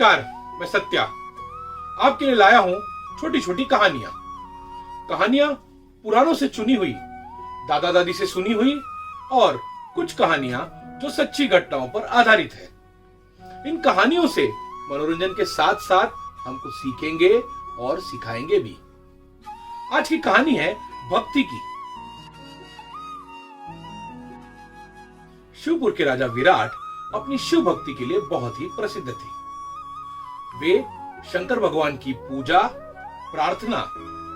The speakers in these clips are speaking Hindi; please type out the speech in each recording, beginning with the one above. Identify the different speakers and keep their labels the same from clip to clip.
Speaker 1: नमस्कार, मैं सत्या आपके लिए लाया हूं छोटी छोटी कहानियां पुरानों से चुनी हुई, दादा दादी से सुनी हुई और कुछ कहानियां जो सच्ची घटनाओं पर आधारित है। इन कहानियों से मनोरंजन के साथ साथ हम कुछ सीखेंगे और सिखाएंगे भी। आज की कहानी है भक्ति की। शिवपुर के राजा विराट अपनी शिव भक्ति के लिए बहुत ही प्रसिद्ध थे। वे शंकर भगवान की पूजा, प्रार्थना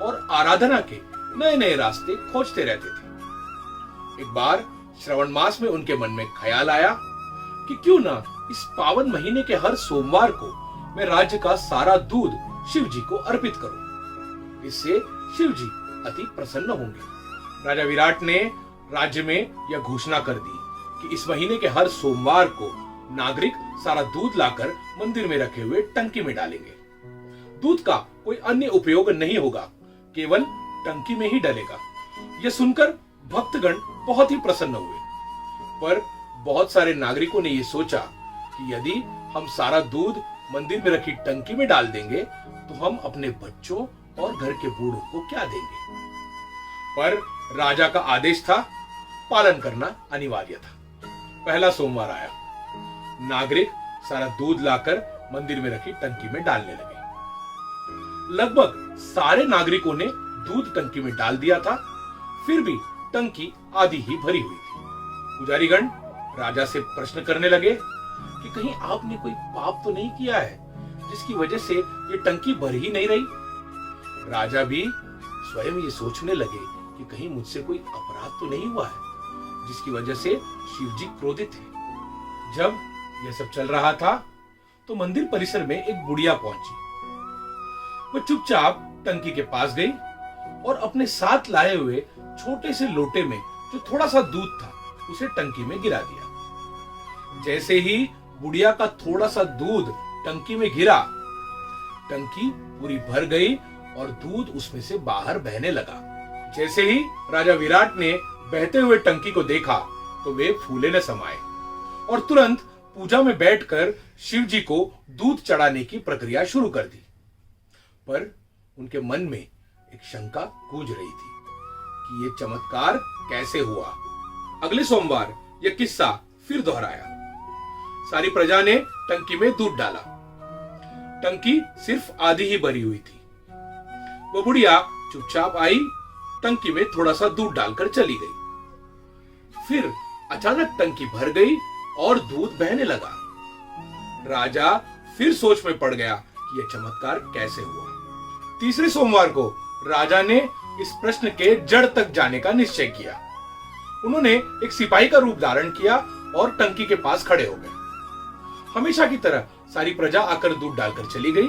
Speaker 1: और आराधना के नए नए रास्ते खोजते रहते थे। एक बार श्रावण मास में उनके मन में ख्याल आया कि क्यों ना इस पावन महीने के हर सोमवार को मैं राज्य का सारा दूध शिव जी को अर्पित करूं। इससे शिव जी अति प्रसन्न होंगे। राजा विराट ने राज्य में यह घोषणा कर दी कि इस महीने के हर सोमवार को नागरिक सारा दूध लाकर मंदिर में रखे हुए टंकी में डालेंगे। दूध का कोई अन्य उपयोग नहीं होगा, केवल टंकी में ही डलेगा। यह सुनकर भक्तगण बहुत ही प्रसन्न हुए, पर बहुत सारे नागरिकों ने यह सोचा कि यदि हम सारा दूध मंदिर में रखी टंकी में डाल देंगे तो हम अपने बच्चों और घर के बूढ़ों को क्या देंगे। पर राजा का आदेश था, पालन करना अनिवार्य था। पहला सोमवार आया, नागरिक सारा दूध लाकर मंदिर में रखी टंकी में डालने लगे। लगभग सारे नागरिकों ने दूध टंकी में डाल दिया था, फिर भी टंकी आधी ही भरी हुई थी। पुजारीगण राजा से प्रश्न करने लगे कि कहीं आपने कोई पाप तो नहीं किया है जिसकी वजह से ये टंकी भर ही नहीं रही। राजा भी स्वयं ये सोचने लगे कि कहीं मुझसे कोई अपराध तो नहीं हुआ है जिसकी वजह से शिव जी क्रोधित है। जब यह सब चल रहा था तो मंदिर परिसर में एक बुढ़िया पहुंची। वह चुपचाप टंकी के पास गई और अपने साथ लाए हुए छोटे से लोटे में जो थोड़ा सा दूध था उसे टंकी में गिरा दिया। जैसे ही बुढ़िया का थोड़ा सा दूध टंकी में गिरा, टंकी पूरी भर गई और दूध उसमें से बाहर बहने लगा। जैसे ही राजा विराट ने बहते हुए टंकी को देखा तो वे फूले न समाये और तुरंत पूजा में बैठकर शिव जी को दूध चढ़ाने की प्रक्रिया शुरू कर दी। पर उनके मन में एक शंका गूंज रही थी कि यह चमत्कार कैसे हुआ। अगले सोमवार यह किस्सा फिर दोहराया। सारी प्रजा ने टंकी में दूध डाला। टंकी सिर्फ आधी ही भरी हुई थी। वो बुढ़िया चुपचाप आई, टंकी में थोड़ा सा दूध डालकर चली गई। फिर अचानक टंकी भर गई और दूध बहने लगा। राजा फिर सोच में पड़ गया कि यह चमत्कार कैसे हुआ। तीसरे सोमवार को राजा ने इस प्रश्न के जड़ तक जाने का निश्चय किया। उन्होंने एक सिपाही का रूप धारण किया और टंकी के पास खड़े हो गए। हमेशा की तरह सारी प्रजा आकर दूध डालकर चली गई।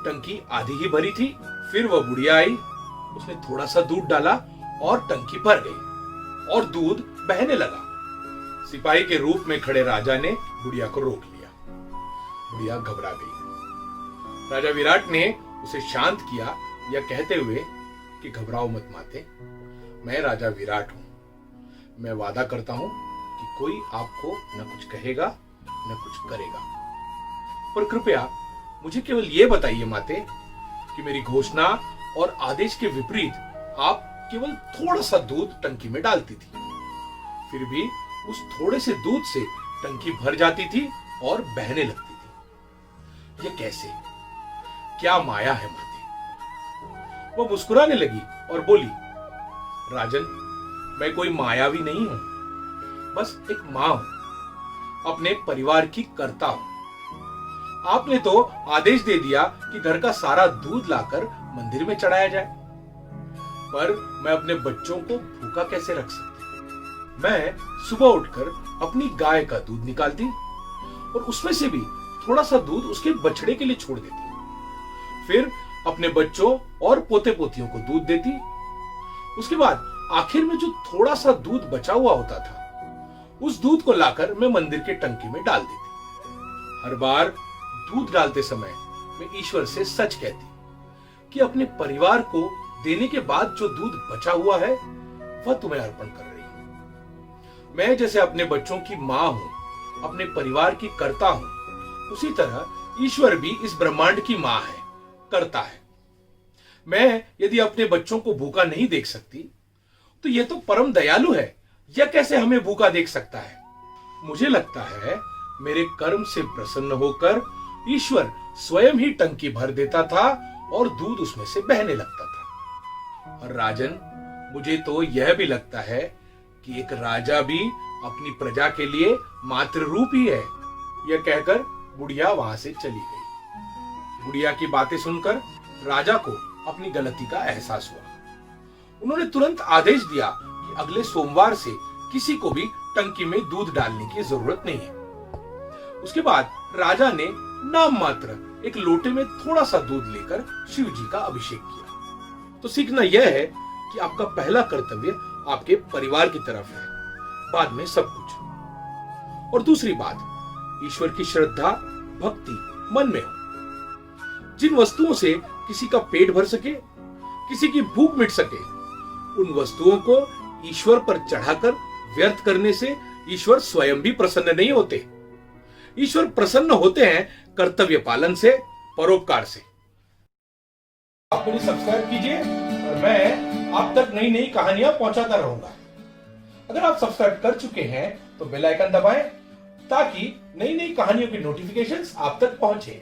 Speaker 1: टंकी आधी ही भरी थी। फिर वह बुढ़िया आई, उसने थोड़ा सा दूध डाला और टंकी भर गई और दूध बहने लगा। सिपाही के रूप में खड़े राजा ने बुढ़िया को रोक लिया। बुढ़िया घबरा गई। राजा विराट ने उसे शांत किया, यह कहते हुए कि घबराओ मत माते, मैं राजा विराट हूं। मैं वादा करता हूं कि कोई आपको न कुछ कहेगा न कुछ करेगा, पर कृपया मुझे केवल यह बताइए माते कि मेरी घोषणा और आदेश के विपरीत आप केवल थोड़ा सा दूध टंकी में डालती थी, फिर भी उस थोड़े से दूध से टंकी भर जाती थी और बहने लगती थी। यह कैसे? क्या माया है माते? वो मुस्कुराने लगी और बोली, राजन, मैं कोई मायावी नहीं हूं, बस एक मां हूं, अपने परिवार की कर्ता हूं। आपने तो आदेश दे दिया कि घर का सारा दूध लाकर मंदिर में चढ़ाया जाए, पर मैं अपने बच्चों को भूखा कैसे रख सकती? मैं सुबह उठकर अपनी गाय का दूध निकालती और उसमें से भी थोड़ा सा दूध उसके बछड़े के लिए छोड़ देती, फिर अपने बच्चों और पोते पोतियों को दूध देती। उसके बाद आखिर में जो थोड़ा सा दूध बचा हुआ होता था, उस दूध को लाकर मैं मंदिर के टंकी में डाल देती। हर बार दूध डालते समय मैं ईश्वर से सच कहती कि अपने परिवार को देने के बाद जो दूध बचा हुआ है वह तुम्हें अर्पण कर रही हूं। मैं जैसे अपने बच्चों की मां हूं, अपने परिवार की कर्ता हूं, उसी तरह ईश्वर भी इस ब्रह्मांड की मां है, करता है। मैं यदि अपने बच्चों को भूखा नहीं देख सकती तो यह तो परम दयालु है, यह कैसे हमें भूखा देख सकता है? मुझे लगता है मेरे कर्म से प्रसन्न होकर ईश्वर स्वयं ही टंकी भर देता था और दूध उसमें से बहने लगता था। और राजन, मुझे तो यह भी लगता है कि एक राजा भी अपनी प्रजा के लिए मातृ रूप ही है। यह कहकर बुढ़िया वहां से चली गई। बुढ़िया की बातें सुनकर राजा को अपनी गलती का एहसास हुआ। उन्होंने तुरंत आदेश दिया कि अगले सोमवार से किसी को भी टंकी में दूध डालने की जरूरत नहीं है। उसके बाद राजा ने नाम मात्र एक लोटे में थोड़ा सा दूध लेकर शिव जी का अभिषेक किया। तो सीखना यह है कि आपका पहला कर्तव्य आपके परिवार की तरफ है, बाद में सब कुछ। और दूसरी बात, ईश्वर की श्रद्धा भक्ति मन में हो। जिन वस्तुओं से किसी का पेट भर सके, किसी की भूख मिट सके, उन वस्तुओं को ईश्वर पर चढ़ाकर व्यर्थ करने से ईश्वर स्वयं भी प्रसन्न नहीं होते। ईश्वर प्रसन्न होते हैं कर्तव्य पालन से, परोपकार से। आप मुझे सब्सक्राइब कीजिए और मैं आप तक नई नई कहानियां पहुंचाता रहूंगा। अगर आप सब्सक्राइब कर चुके हैं तो बेल आइकन दबाएं ताकि नई नई कहानियों की नोटिफिकेशंस आप तक पहुंचे।